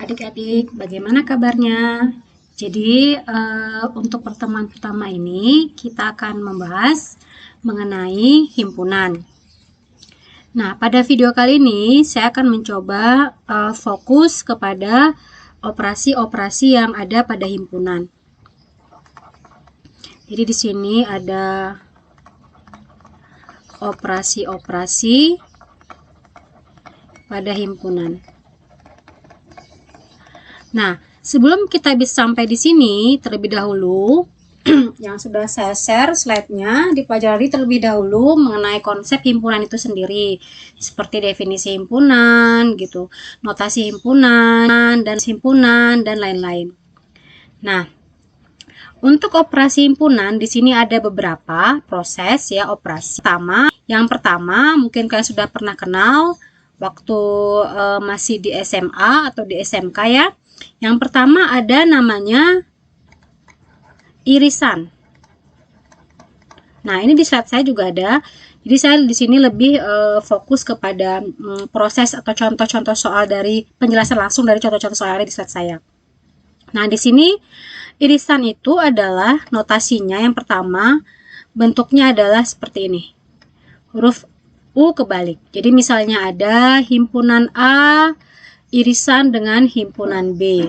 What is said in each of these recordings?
adik-adik, bagaimana kabarnya? Jadi, untuk pertemuan pertama ini kita akan membahas mengenai himpunan. Nah, pada video kali ini saya akan mencoba fokus kepada operasi-operasi yang ada pada himpunan. Jadi di sini ada operasi-operasi pada himpunan. Nah, sebelum kita bisa sampai di sini, terlebih dahulu yang sudah saya share slide-nya, dipelajari terlebih dahulu mengenai konsep himpunan itu sendiri, seperti definisi himpunan, gitu, notasi himpunan, dan lain-lain. Nah, untuk operasi himpunan di sini ada beberapa proses ya operasi. Yang pertama mungkin kalian sudah pernah kenal waktu masih di SMA atau di SMK ya. Yang pertama ada namanya irisan. Nah, ini di slide saya juga ada. Jadi saya di sini lebih fokus kepada proses atau contoh-contoh soal dari penjelasan langsung dari contoh-contoh soal di slide saya. Nah, di sini irisan itu adalah notasinya yang pertama bentuknya adalah seperti ini. Huruf U kebalik. Jadi misalnya ada himpunan A irisan dengan himpunan B.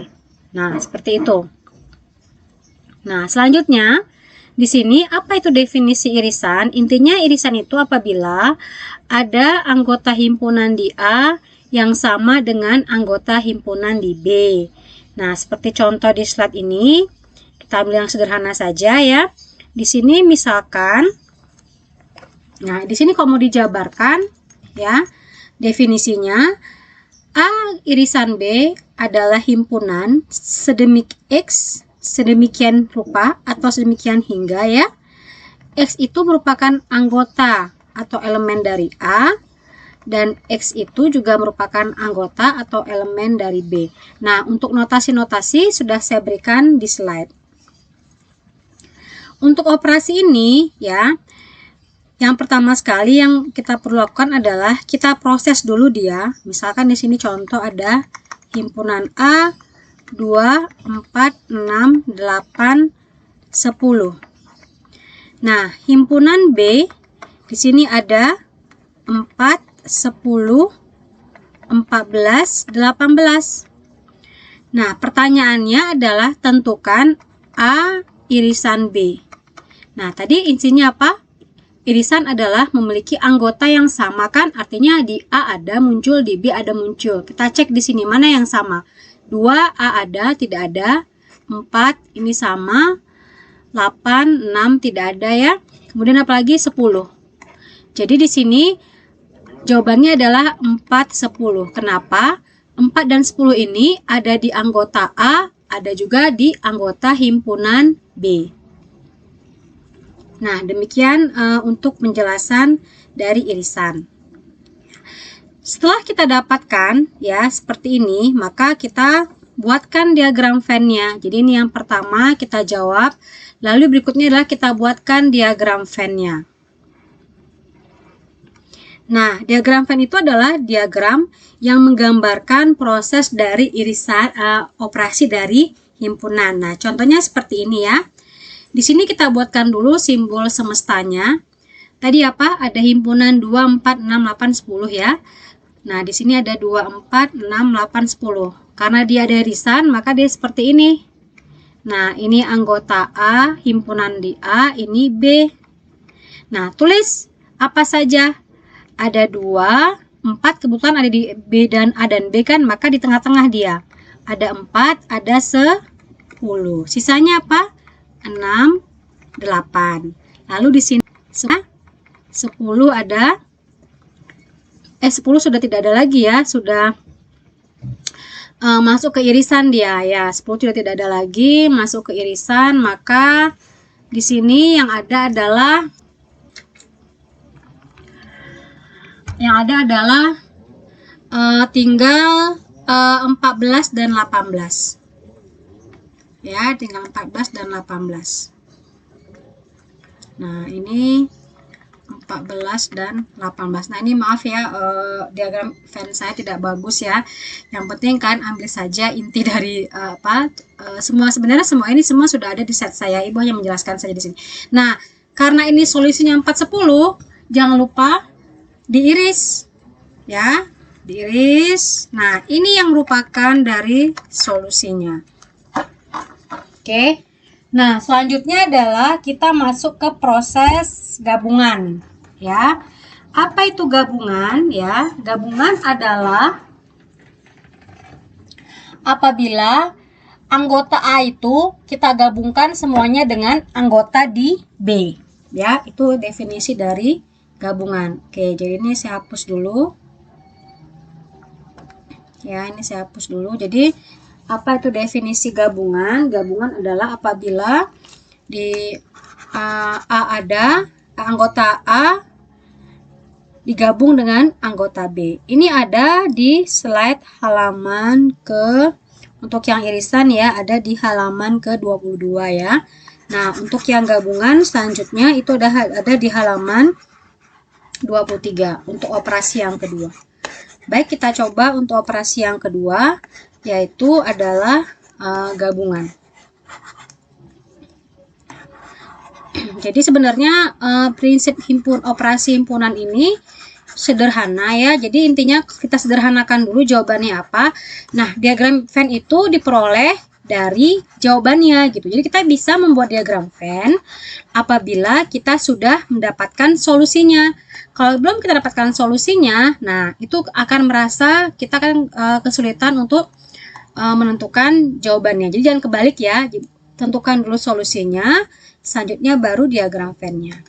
Nah, seperti itu. Nah, selanjutnya di sini apa itu definisi irisan? Intinya irisan itu apabila ada anggota himpunan di A yang sama dengan anggota himpunan di B. Nah, seperti contoh di slide ini, kita ambil yang sederhana saja ya. Di sini misalkan, nah di sini kalau mau dijabarkan ya, definisinya A irisan B adalah himpunan sedemikian rupa atau sedemikian hingga ya. X itu merupakan anggota atau elemen dari A dan X itu juga merupakan anggota atau elemen dari B. Nah, untuk notasi-notasi sudah saya berikan di slide. Untuk operasi ini ya, yang pertama sekali yang kita perlu lakukan adalah kita proses dulu dia. Misalkan di sini contoh ada himpunan A 2, 4, 6, 8, 10. Nah, himpunan B di sini ada 4, 10, 14, 18. Nah, pertanyaannya adalah tentukan A irisan B. Nah, tadi intinya apa? Irisan adalah memiliki anggota yang sama kan? Artinya di A ada muncul, di B ada muncul. Kita cek di sini mana yang sama. 2 A ada, tidak ada. 4 ini sama. 8, 6 tidak ada ya. Kemudian apalagi 10. Jadi di sini jawabannya adalah 4, 10. Kenapa? 4 dan 10 ini ada di anggota A, ada juga di anggota himpunan B. Nah, demikian untuk penjelasan dari irisan. Setelah kita dapatkan ya seperti ini, maka kita buatkan diagram Venn-nya. Jadi ini yang pertama kita jawab, lalu berikutnya adalah kita buatkan diagram Venn-nya. Nah, diagram Venn itu adalah diagram yang menggambarkan proses dari irisan operasi dari himpunan. Nah, contohnya seperti ini ya. Di sini kita buatkan dulu simbol semestanya. Tadi apa? Ada himpunan 2, 4, 6, 8, 10 ya. Nah, di sini ada 2, 4, 6, 8, 10. Karena dia ada irisan, maka dia seperti ini. Nah, ini anggota A, himpunan di A, ini B. Nah, tulis apa saja. Ada 2, 4 kebetulan ada di B dan A dan B kan, maka di tengah-tengah dia. Ada 4, ada 10. Sisanya apa? 6, 8. Lalu di sini 10 ada 10 sudah tidak ada lagi ya, sudah masuk ke irisan dia ya. 10 sudah tidak ada lagi masuk ke irisan, maka di sini yang ada adalah tinggal 14 dan 18. Ya, tinggal 14 dan 18. Nah, ini 14 dan 18. Nah, ini maaf ya, diagram Venn saya tidak bagus ya. Yang penting kan ambil saja inti dari sebenarnya semua ini semua sudah ada di set saya. Ibu hanya menjelaskan saja di sini. Nah, karena ini solusinya 410, jangan lupa diiris ya, diiris. Nah, ini yang merupakan dari solusinya. Oke. Nah, selanjutnya adalah kita masuk ke proses gabungan, ya. Apa itu gabungan, ya? Gabungan adalah apabila anggota A itu kita gabungkan semuanya dengan anggota di B, ya. Itu definisi dari gabungan. Oke, jadi ini saya hapus dulu. Ya, ini saya hapus dulu. Jadi apa itu definisi gabungan? Gabungan adalah apabila di anggota A digabung dengan anggota B. Ini ada di slide halaman untuk yang irisan ya, ada di halaman ke-22 ya. Nah, untuk yang gabungan selanjutnya itu ada di halaman 23 untuk operasi yang kedua. Baik, kita coba untuk operasi yang kedua, yaitu adalah gabungan. Jadi sebenarnya prinsip operasi himpunan ini sederhana ya. Jadi intinya kita sederhanakan dulu jawabannya apa. Nah, diagram Venn itu diperoleh dari jawabannya gitu. Jadi kita bisa membuat diagram Venn apabila kita sudah mendapatkan solusinya. Kalau belum kita dapatkan solusinya, nah itu akan merasa kita akan kesulitan untuk menentukan jawabannya. Jadi jangan kebalik ya, tentukan dulu solusinya, selanjutnya baru diagram Venn-nya.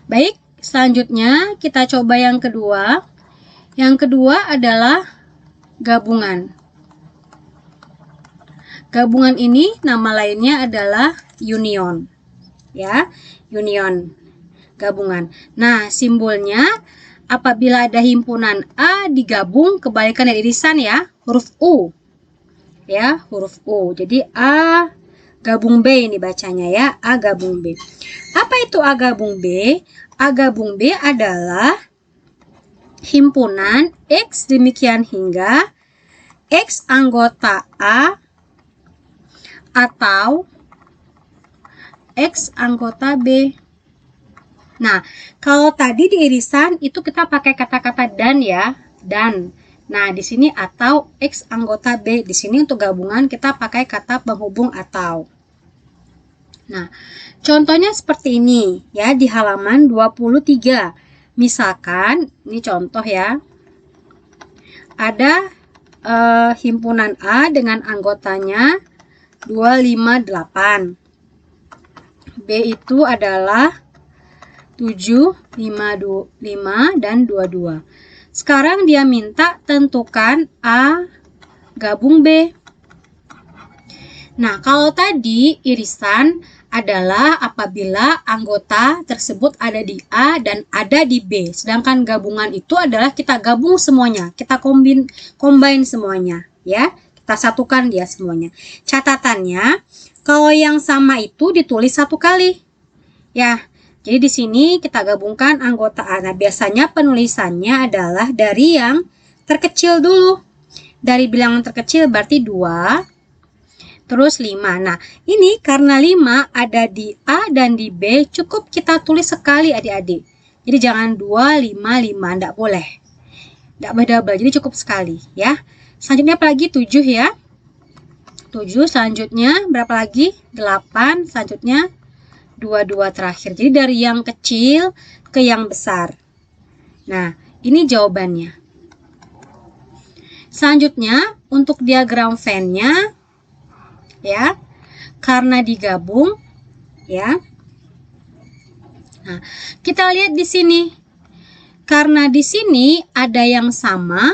Baik, selanjutnya kita coba yang kedua. Yang kedua adalah gabungan. Gabungan ini nama lainnya adalah union. Ya, union. Gabungan. Nah, simbolnya apabila ada himpunan A digabung kebalikan dari irisan ya, huruf U. Ya, huruf U. Jadi A gabung B ini bacanya ya, A gabung B. Apa itu A gabung B? A gabung B adalah himpunan X demikian hingga X anggota A atau X anggota B. Nah, kalau tadi di irisan itu kita pakai kata-kata dan ya, dan. Nah, di sini atau X anggota B. Di sini untuk gabungan kita pakai kata penghubung atau. Nah, contohnya seperti ini ya di halaman 23. Misalkan, ini contoh ya. Ada himpunan A dengan anggotanya 258. B itu adalah 7, 5, dan 22. Sekarang dia minta tentukan A gabung B. Nah, kalau tadi irisan adalah apabila anggota tersebut ada di A dan ada di B. Sedangkan gabungan itu adalah kita gabung semuanya, kita combine semuanya, ya. Kita satukan dia semuanya. Catatannya, kalau yang sama itu ditulis satu kali. Ya. Jadi di sini kita gabungkan anggota A. Nah, biasanya penulisannya adalah dari yang terkecil dulu. Dari bilangan terkecil berarti 2, terus 5. Nah, ini karena 5 ada di A dan di B, cukup kita tulis sekali adik-adik. Jadi jangan 2, 5, 5, enggak boleh. Enggak boleh double, jadi cukup sekali ya. Selanjutnya apa lagi? 7 ya. 7, selanjutnya berapa lagi? 8, selanjutnya 22 terakhir. Jadi dari yang kecil ke yang besar. Nah, ini jawabannya. Selanjutnya, untuk diagram Venn-nya, ya, karena digabung, ya. Nah, kita lihat di sini. Karena di sini ada yang sama,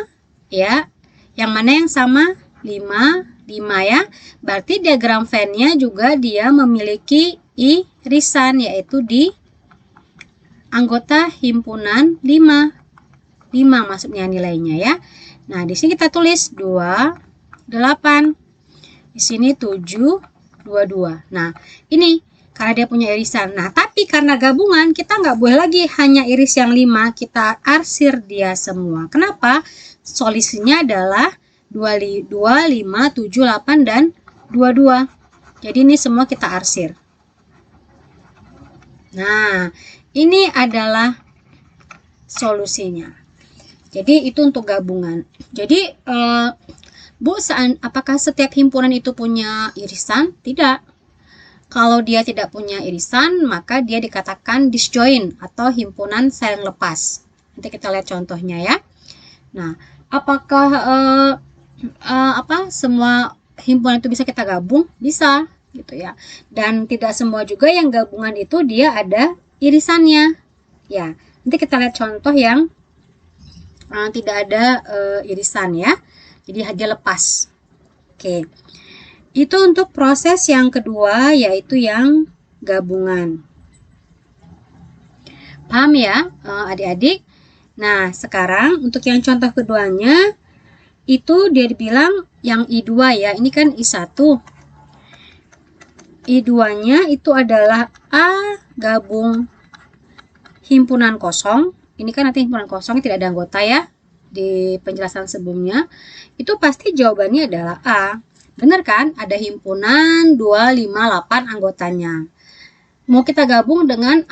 ya. Yang mana yang sama? 5 ya. Berarti diagram Venn-nya juga dia memiliki irisan, yaitu di anggota himpunan 5 maksudnya nilainya ya. Nah, di sini kita tulis 2, 8. Di sini 7, 22. Nah, ini karena dia punya irisan. Nah, tapi karena gabungan, kita nggak boleh lagi hanya iris yang 5, kita arsir dia semua. Kenapa? Solusinya adalah 2, 5, 7, 8, dan 22. Jadi ini semua kita arsir. Nah, ini adalah solusinya. Jadi itu untuk gabungan. Jadi Bu, apakah setiap himpunan itu punya irisan? Tidak. Kalau dia tidak punya irisan, maka dia dikatakan disjoint atau himpunan saling lepas. Nanti kita lihat contohnya ya. Nah, apakah semua himpunan itu bisa kita gabung? Bisa, gitu ya. Dan tidak semua juga yang gabungan itu dia ada irisannya. Ya, nanti kita lihat contoh yang tidak ada irisan ya, jadi dia lepas. Oke, itu untuk proses yang kedua, yaitu yang gabungan. Paham ya adik-adik? Nah, sekarang untuk yang contoh keduanya itu dia dibilang yang I2 ya, ini kan I1. I2 nya itu adalah A gabung himpunan kosong. Ini kan nanti himpunan kosong tidak ada anggota ya, di penjelasan sebelumnya. Itu pasti jawabannya adalah A. Benar kan? Ada himpunan 2, 5, 8 anggotanya. Mau kita gabung dengan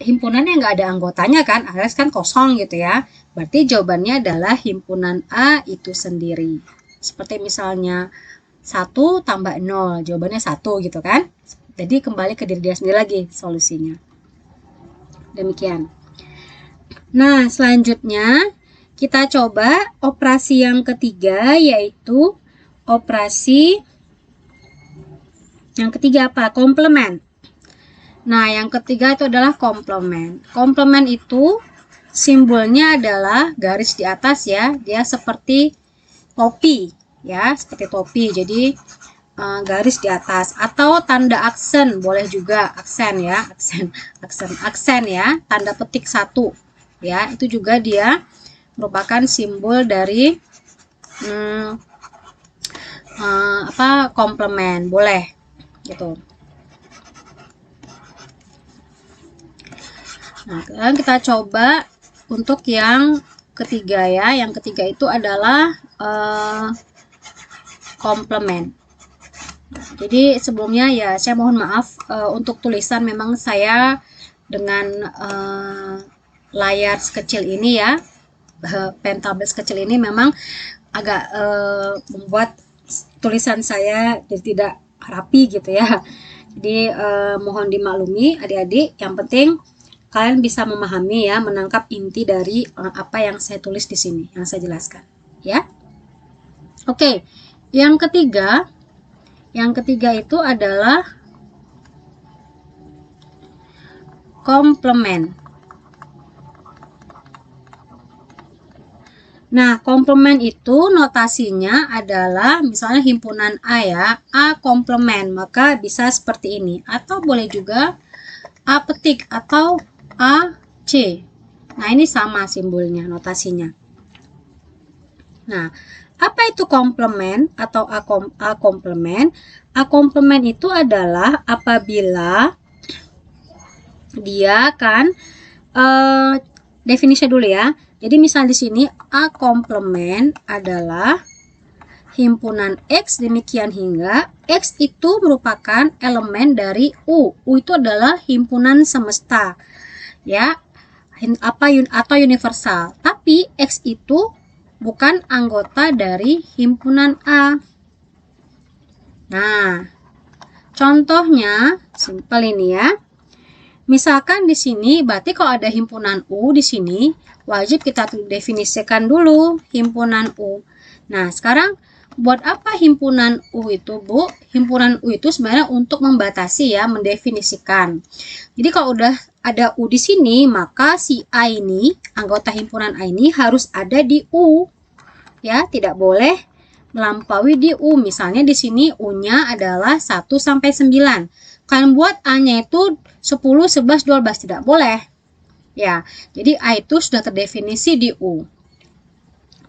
himpunan yang nggak ada anggotanya kan, alias kan kosong gitu ya. Berarti jawabannya adalah himpunan A itu sendiri. Seperti misalnya 1 tambah 0, jawabannya 1 gitu kan. Jadi kembali ke diri dia sendiri lagi solusinya. Demikian. Nah, selanjutnya kita coba operasi yang ketiga, yaitu operasi yang ketiga apa? Komplement. Nah, yang ketiga itu adalah komplement. Komplement itu simbolnya adalah garis di atas ya, dia seperti topi ya, seperti topi. Jadi garis di atas atau tanda aksen boleh juga, aksen ya, aksen ya, tanda petik 1 ya, itu juga dia merupakan simbol dari komplement, boleh gitu. Nah, sekarang kita coba untuk yang ketiga ya. Yang ketiga itu adalah komplement. Jadi sebelumnya ya saya mohon maaf untuk tulisan, memang saya dengan layar sekecil ini ya, pen tablet sekecil ini memang agak membuat tulisan saya jadi tidak rapi gitu ya. Jadi mohon dimaklumi adik-adik, yang penting kalian bisa memahami ya, menangkap inti dari apa yang saya tulis di sini, yang saya jelaskan ya. Oke, yang ketiga itu adalah komplement. Nah, komplement itu notasinya adalah misalnya himpunan A ya, A komplement, maka bisa seperti ini. Atau boleh juga A petik atau A C. Nah, ini sama simbolnya, notasinya. Nah, apa itu komplement atau A komplement? A komplement itu adalah apabila dia kan definisi dulu ya. Jadi misal di sini A komplement adalah himpunan X demikian hingga X itu merupakan elemen dari U. U itu adalah himpunan semesta ya, atau universal. Tapi X itu bukan anggota dari himpunan A. Nah, contohnya simpel ini ya. Misalkan di sini berarti kalau ada himpunan U di sini, wajib kita definisikan dulu himpunan U. Nah, sekarang buat apa himpunan U itu, Bu? Himpunan U itu sebenarnya untuk membatasi ya, mendefinisikan. Jadi kalau udah ada U di sini, maka si A ini, anggota himpunan A ini harus ada di U. Ya, tidak boleh melampaui di U. Misalnya di sini U-nya adalah 1 sampai 9. Kalian buat A-nya itu 10, 11, 12, tidak boleh. Ya, jadi A itu sudah terdefinisi di U.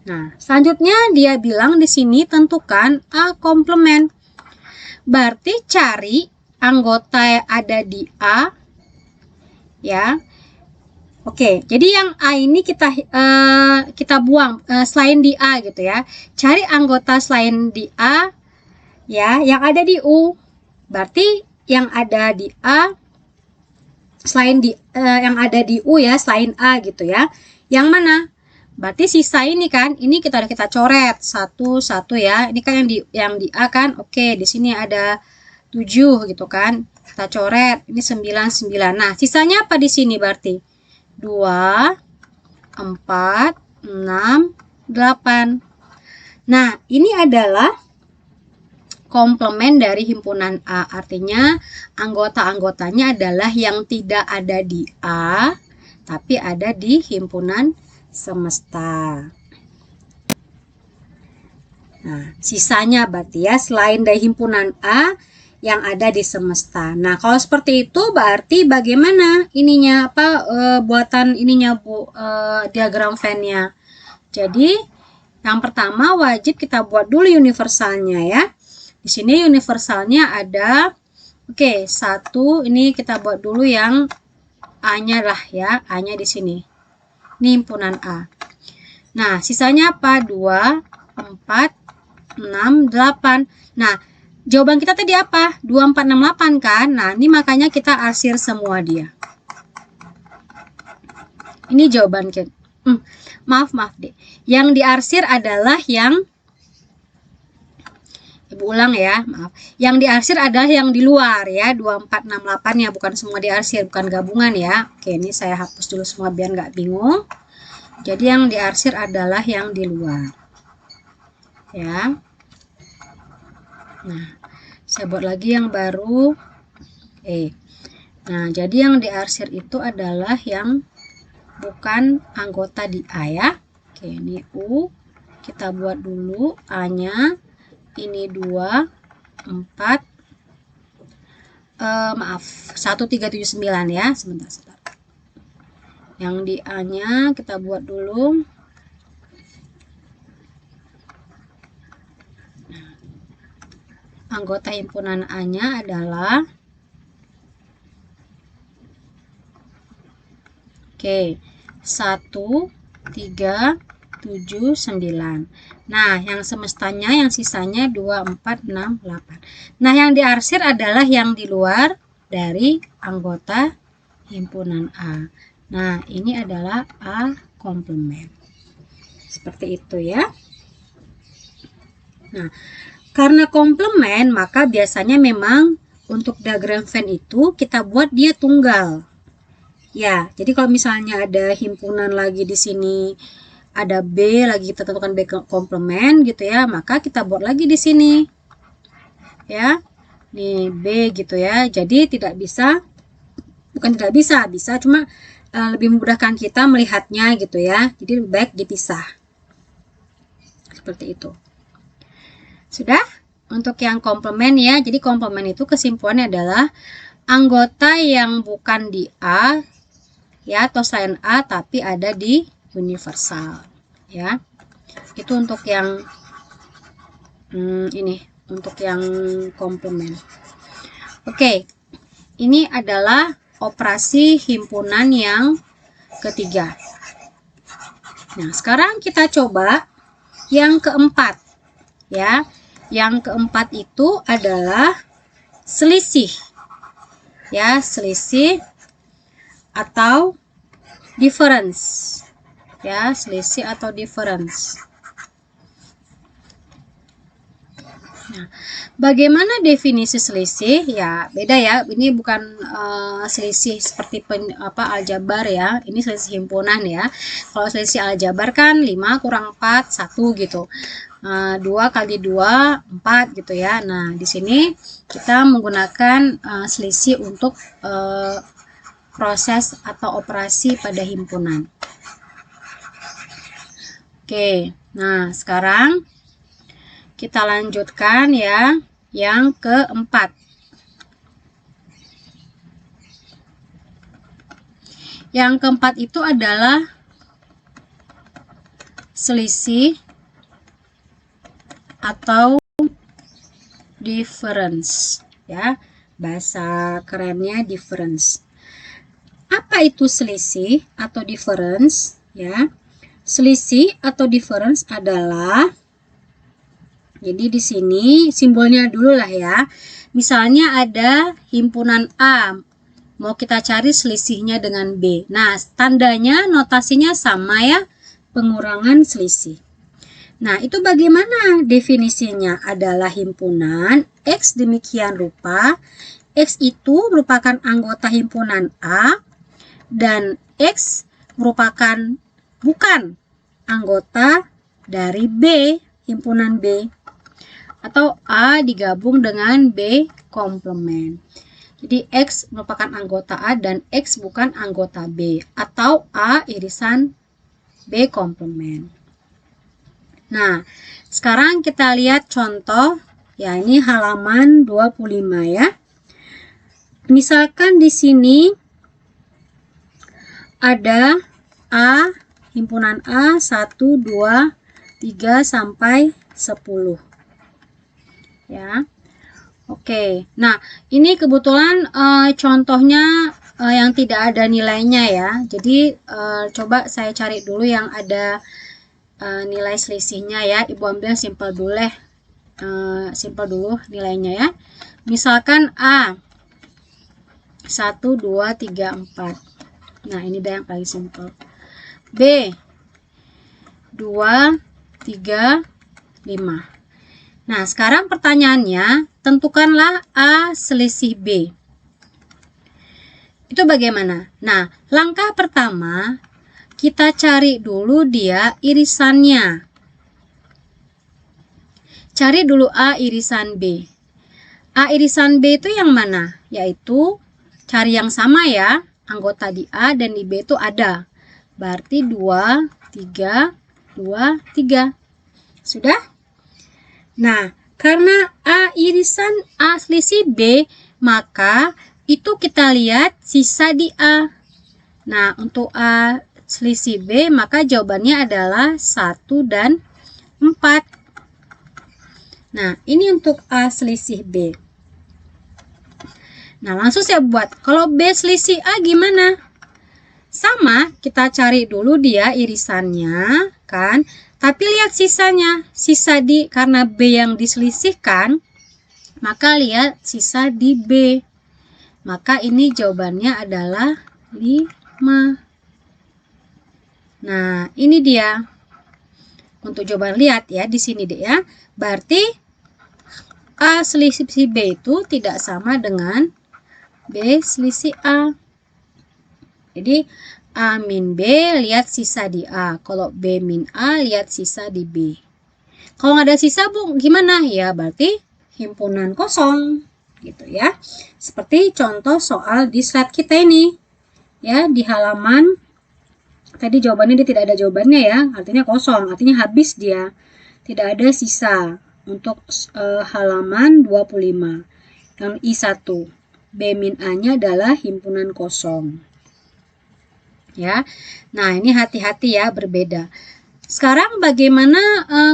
Nah, selanjutnya dia bilang di sini tentukan A komplement. Berarti cari anggota yang ada di A, ya. Oke, jadi yang A ini kita buang selain di A gitu ya. Cari anggota selain di A ya, yang ada di U. Berarti yang ada di A selain yang ada di U ya, selain A gitu ya. Yang mana? Berarti sisa ini kan, ini kita coret satu-satu ya. Ini kan yang di A kan. Oke, di sini ada 7 gitu kan. Kita coret, ini 9 9. Nah, sisanya apa di sini berarti? 2, 4, 6, 8. Nah, ini adalah komplement dari himpunan A. Artinya, anggota-anggotanya adalah yang tidak ada di A, tapi ada di himpunan semesta. Nah, sisanya berarti ya, selain dari himpunan A, yang ada di semesta. Nah, kalau seperti itu berarti bagaimana ininya buatan ininya Bu, diagram Venn-nya. Jadi, yang pertama wajib kita buat dulu universalnya ya. Di sini universalnya ada oke, 1 ini kita buat dulu yang A-nya lah ya, A-nya di sini. Ini himpunan A. Nah, sisanya apa? 2, 4, 6, 8. Nah, jawaban kita tadi apa? 2, 4, 6, 8 kan? Nah, ini makanya kita arsir semua dia. Ini jawaban kita. Maaf deh. Yang diarsir adalah yang Ibu ulang ya, maaf. Yang diarsir adalah yang di luar ya, 2, 4, 6, 8 ya, bukan semua diarsir, bukan gabungan ya. Oke, ini saya hapus dulu semua biar nggak bingung. Jadi yang diarsir adalah yang di luar. Ya. Nah, saya buat lagi yang baru. Oke. Nah, jadi yang diarsir itu adalah yang bukan anggota di A ya. Oke, ini U. Kita buat dulu A-nya. Ini 2, 4. Maaf, 1379 ya. Sebentar. Yang di A-nya kita buat dulu. Anggota himpunan A-nya adalah oke, 1, 3, 7, 9. Nah, yang semestanya, yang sisanya 2, 4, 6, 8. Nah, yang diarsir adalah yang di luar dari anggota himpunan A. Nah, ini adalah A komplement. Seperti itu ya. Nah, karena komplement, maka biasanya memang untuk diagram Venn itu kita buat dia tunggal. Ya, jadi kalau misalnya ada himpunan lagi di sini, ada B lagi kita tentukan B komplement gitu ya, maka kita buat lagi di sini. Ya. Nih B gitu ya. Jadi bukan tidak bisa, cuma lebih memudahkan kita melihatnya gitu ya. Jadi lebih baik dipisah. Seperti itu. Sudah? Untuk yang komplement ya. Jadi komplement itu kesimpulannya adalah anggota yang bukan di A ya, atau selain A tapi ada di universal ya. Itu untuk yang ini, untuk yang komplement. Oke, ini adalah operasi himpunan yang ketiga. Nah, sekarang kita coba yang keempat ya. Yang keempat itu adalah selisih ya, selisih atau difference ya, selisih atau difference. Nah, bagaimana definisi selisih? Ya, beda ya. Ini bukan selisih seperti aljabar ya. Ini selisih himpunan ya. Kalau selisih aljabar kan 5 kurang 4, 1 gitu. 2 kali 2, 4 gitu ya. Nah, di sini kita menggunakan selisih untuk proses atau operasi pada himpunan. Oke, nah sekarang kita lanjutkan ya, yang keempat. Yang keempat itu adalah selisih atau difference ya. Bahasa kerennya difference. Apa itu selisih atau difference? Ya, selisih atau difference adalah, jadi di sini simbolnya dulu lah ya. Misalnya ada himpunan A, mau kita cari selisihnya dengan B. Nah, tandanya notasinya sama ya, pengurangan selisih. Nah, itu bagaimana definisinya? Adalah himpunan X demikian rupa. X itu merupakan anggota himpunan A dan X merupakan bukan anggota dari B, himpunan B. Atau A digabung dengan B komplement. Jadi X merupakan anggota A dan X bukan anggota B. Atau A irisan B komplement. Nah, sekarang kita lihat contoh. Ya, ini halaman 25 ya. Misalkan di sini ada A, himpunan A 1, 2, 3 sampai 10. Ya. Oke. Nah, ini kebetulan contohnya yang tidak ada nilainya ya. Jadi coba saya cari dulu yang ada nilai selisihnya ya. Ibu ambil simpel dulu nilainya ya. Misalkan A 1, 2, 3, 4. Nah, ini dah yang paling simpel. B 2, 3, 5. Nah, sekarang pertanyaannya, tentukanlah A selisih B. Itu bagaimana? Nah, langkah pertama, kita cari dulu dia irisannya. Cari dulu A irisan B. A irisan B itu yang mana? Yaitu cari yang sama ya. Anggota di A dan di B itu ada. Berarti 2, 3, 2, 3. Sudah? Nah, karena A irisan A selisih B, maka itu kita lihat sisa di A. Nah, untuk A selisih B, maka jawabannya adalah 1 dan 4. Nah, ini untuk A selisih B. Nah, langsung saya buat. Kalau B selisih A gimana? Sama, kita cari dulu dia irisannya, kan? Tapi lihat sisanya. Sisa di, karena B yang diselisihkan, maka lihat sisa di B. Maka ini jawabannya adalah 5. Nah, ini dia. Untuk jawaban, lihat ya di sini deh ya. Berarti A selisih B itu tidak sama dengan B selisih A. Jadi A min B, lihat sisa di A. Kalau B min A, lihat sisa di B. Kalau nggak ada sisa, Bu, gimana? Ya, berarti himpunan kosong. Gitu ya. Seperti contoh soal di slide kita ini. Ya, di halaman, tadi jawabannya dia tidak ada jawabannya ya. Artinya kosong, artinya habis dia. Tidak ada sisa. Untuk halaman 25. Yang I1. B min A-nya adalah himpunan kosong. Ya, nah ini hati-hati ya, berbeda. Sekarang bagaimana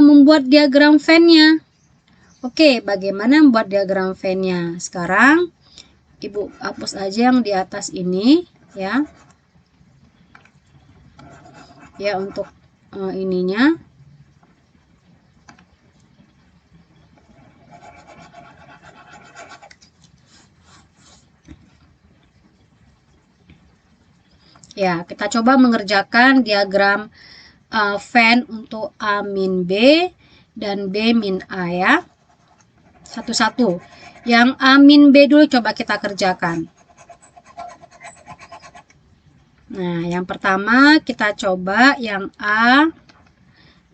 membuat diagram Venn-nya? Oke, bagaimana membuat diagram Venn-nya? Sekarang Ibu hapus aja yang di atas ini ya. Ya, untuk ininya. Ya, kita coba mengerjakan diagram Venn untuk A min B dan B min A ya. Satu-satu. Yang A min B dulu coba kita kerjakan. Nah, yang pertama kita coba yang A,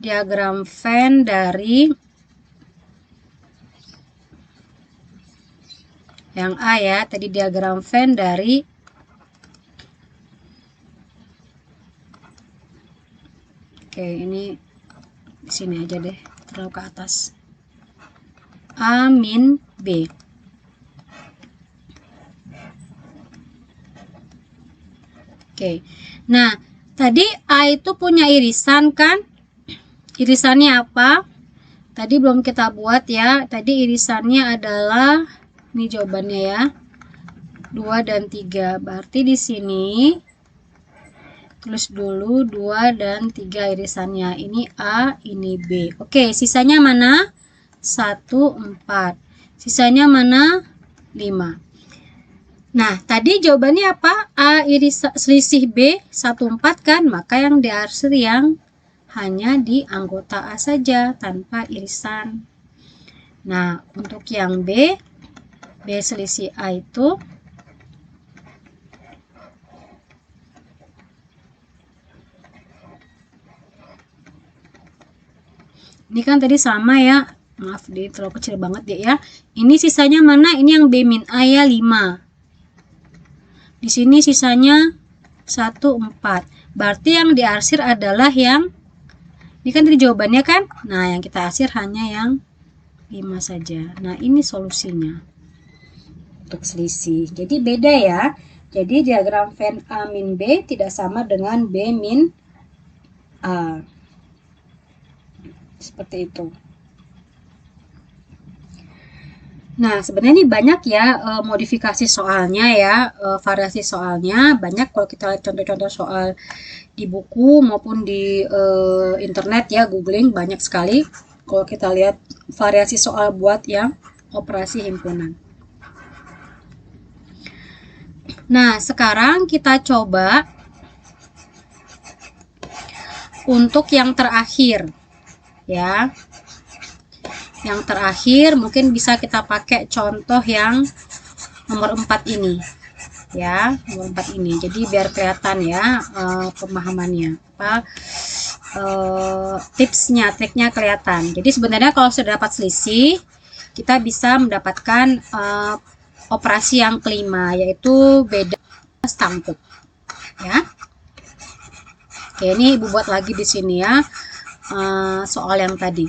diagram Venn dari yang A ya, tadi diagram Venn dari oke, ini di sini aja deh, terlalu ke atas. A min B. Oke. Nah, tadi A itu punya irisan kan? Irisannya apa? Tadi belum kita buat ya. Tadi irisannya adalah Ini jawabannya ya. 2 dan 3. Berarti di sini tulis dulu 2 dan 3 irisannya. Ini A, ini B. Oke, sisanya mana? 1, 4. Sisanya mana? 5. Nah, tadi jawabannya apa? A selisih B 1, 4 kan? Maka yang diarsir yang hanya di anggota A saja tanpa irisan. Nah, untuk yang B selisih A itu ini kan tadi sama ya. Maaf, dia terlalu kecil banget ya. Ini sisanya mana? Ini yang B min A ya, 5. Di sini sisanya 1, 4. Berarti yang diarsir adalah yang ini kan tadi jawabannya kan? Nah, yang kita arsir hanya yang 5 saja. Nah, ini solusinya untuk selisih. Jadi beda ya. Jadi diagram Venn A min B tidak sama dengan B min A. Seperti itu. Nah, sebenarnya ini banyak ya modifikasi soalnya ya, variasi soalnya banyak kalau kita lihat contoh-contoh soal di buku maupun di internet ya, googling banyak sekali kalau kita lihat variasi soal buat yang operasi himpunan. Nah, sekarang kita coba untuk yang terakhir ya. Yang terakhir mungkin bisa kita pakai contoh yang nomor 4 ini ya, nomor 4 ini. Jadi biar kelihatan ya pemahamannya tipsnya, triknya kelihatan. Jadi sebenarnya kalau sudah dapat selisih kita bisa mendapatkan operasi yang kelima, yaitu beda setangkup ya. Oke, ini Ibu buat lagi di sini ya soal yang tadi.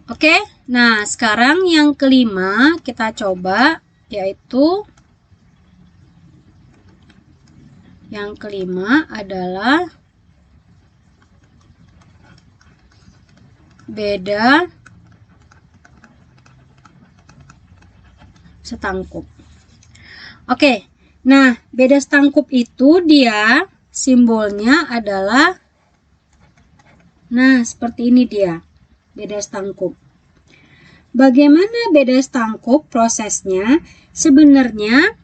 Oke, nah sekarang yang kelima kita coba, yaitu yang kelima adalah beda setangkup. Oke, nah beda setangkup itu dia simbolnya adalah, nah seperti ini dia. Beda setangkup. Bagaimana beda setangkup prosesnya? Sebenarnya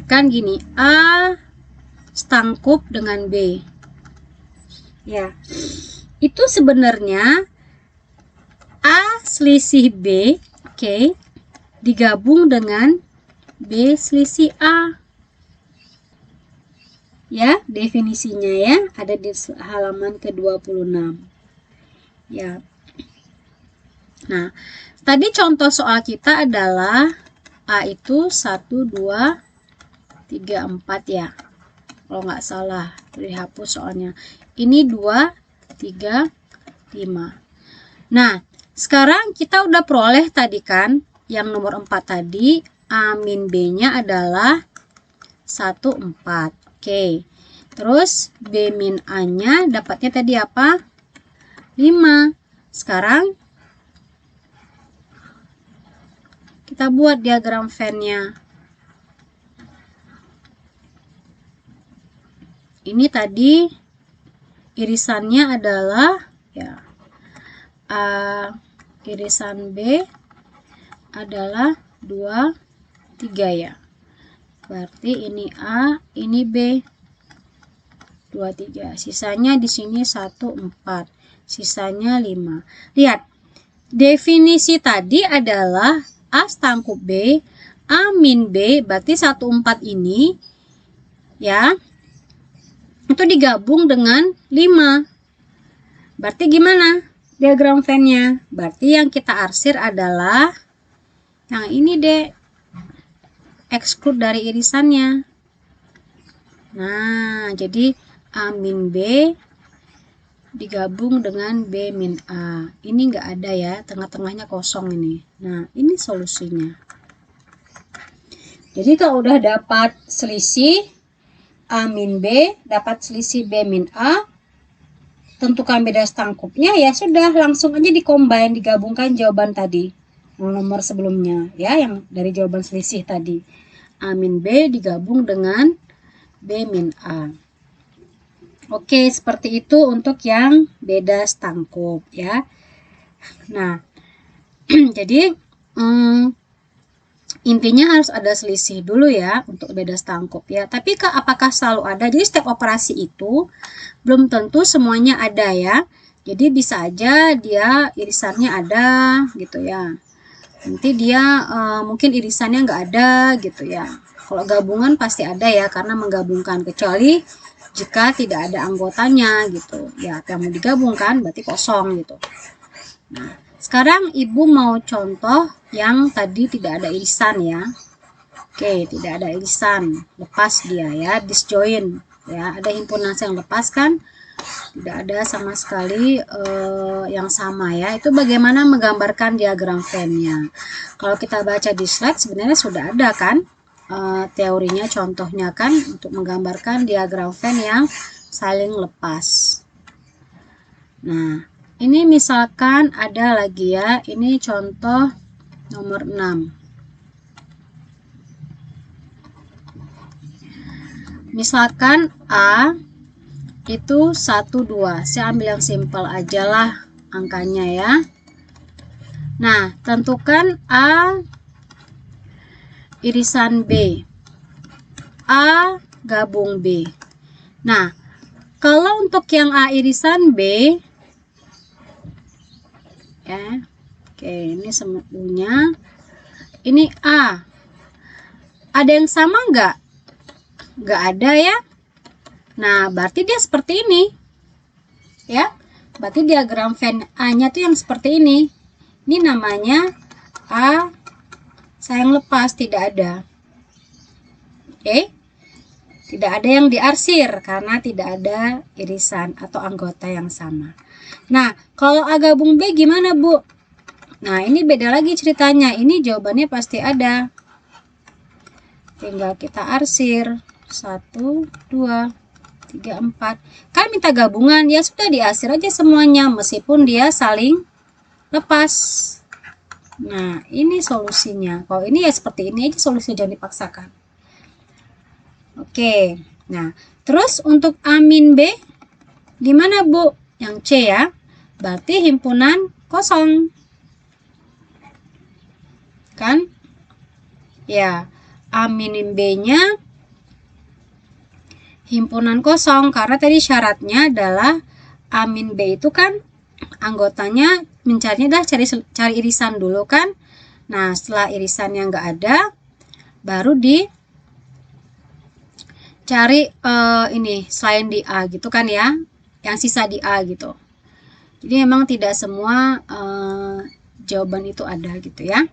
kan gini, A setangkup dengan B. Ya. Itu sebenarnya A selisih B, oke, digabung dengan B selisih A. Ya, definisinya ya, ada di halaman ke-26. Ya. Nah, tadi contoh soal kita adalah A itu 1, 2, 3, 4 ya. Kalau nggak salah, dihapus soalnya. Ini 2, 3, 5. Nah, sekarang kita udah peroleh tadi kan, yang nomor 4 tadi, A min B-nya adalah 1, 4. Oke. Terus B min A-nya dapatnya tadi apa? 5. Sekarang kita buat diagram Venn-nya. Ini tadi irisannya adalah ya A irisan B adalah 2, 3 ya. Berarti ini A, ini B. 2, 3. Sisanya di sini 1, 4. Sisanya 5. Lihat, definisi tadi adalah A setangkup B, A min B, berarti 1, 4 ini ya, itu digabung dengan 5. Berarti gimana diagram Venn-nya? Berarti yang kita arsir adalah yang ini deh, exclude dari irisannya. Nah, jadi A min B digabung dengan B min A. Ini enggak ada ya, tengah-tengahnya kosong ini. Nah, ini solusinya. Jadi kalau udah dapat selisih, A min B dapat selisih B min A. Tentukan beda stangkupnya, ya sudah langsung aja dicombine, digabungkan jawaban tadi. Nomor sebelumnya ya, yang dari jawaban selisih tadi. A min B digabung dengan B min A. Oke, seperti itu untuk yang beda stangkup ya. Nah, jadi intinya harus ada selisih dulu ya untuk beda stangkup ya. Tapi apakah selalu ada? Jadi setiap operasi itu belum tentu semuanya ada ya. Jadi bisa aja dia irisannya ada gitu ya. Nanti dia mungkin irisannya nggak ada gitu ya. Kalau gabungan pasti ada ya, karena menggabungkan, kecuali jika tidak ada anggotanya gitu ya. Yang mau digabungkan berarti kosong gitu. Nah, sekarang ibu mau contoh yang tadi tidak ada irisan ya. Oke, tidak ada irisan, lepas dia ya, disjoin ya. Ada himpunan yang lepas kan, tidak ada sama sekali yang sama ya. Itu bagaimana menggambarkan diagram Venn-nya. Kalau kita baca di slide sebenarnya sudah ada kan teorinya, contohnya kan untuk menggambarkan diagram Venn yang saling lepas. Nah, ini misalkan ada lagi ya, ini contoh nomor 6. Misalkan A itu 1, 2. Saya ambil yang simpel aja lah angkanya ya. Nah, tentukan A irisan B. A gabung B. Nah, kalau untuk yang A irisan B ya. Oke, ini semuanya. Ini A. Ada yang sama nggak? Nggak ada ya. Nah, berarti dia seperti ini. Ya. Berarti diagram Venn A-nya tuh yang seperti ini. Ini namanya A sayang lepas, tidak ada. Oke. Tidak ada yang diarsir karena tidak ada irisan atau anggota yang sama. Nah, kalau A gabung B gimana, Bu? Nah, ini beda lagi ceritanya. Ini jawabannya pasti ada. Tinggal kita arsir. 1, 2, 3, 4. Kan minta gabungan, ya sudah diarsir aja semuanya meskipun dia saling lepas. Nah, ini solusinya. Kalau ini ya seperti ini aja solusinya, jangan dipaksakan. Oke. Nah, terus untuk A min B gimana, Bu? Yang C ya. Berarti himpunan kosong. Kan? Ya, A min B-nya himpunan kosong, karena tadi syaratnya adalah A min B itu kan anggotanya mencarinya dah cari irisan dulu kan. Nah, setelah irisannya nggak ada, baru cari ini selain di A gitu kan ya, yang sisa di A gitu. Jadi memang tidak semua jawaban itu ada gitu ya.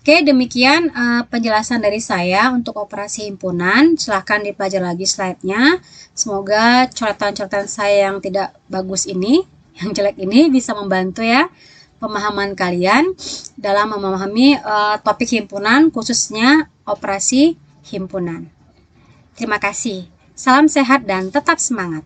Oke, demikian penjelasan dari saya untuk operasi himpunan. Silahkan dipelajari lagi slide-nya. Semoga coretan-coretan saya yang tidak bagus ini, yang jelek ini, bisa membantu ya pemahaman kalian dalam memahami topik himpunan, khususnya operasi himpunan. Terima kasih. Salam sehat dan tetap semangat.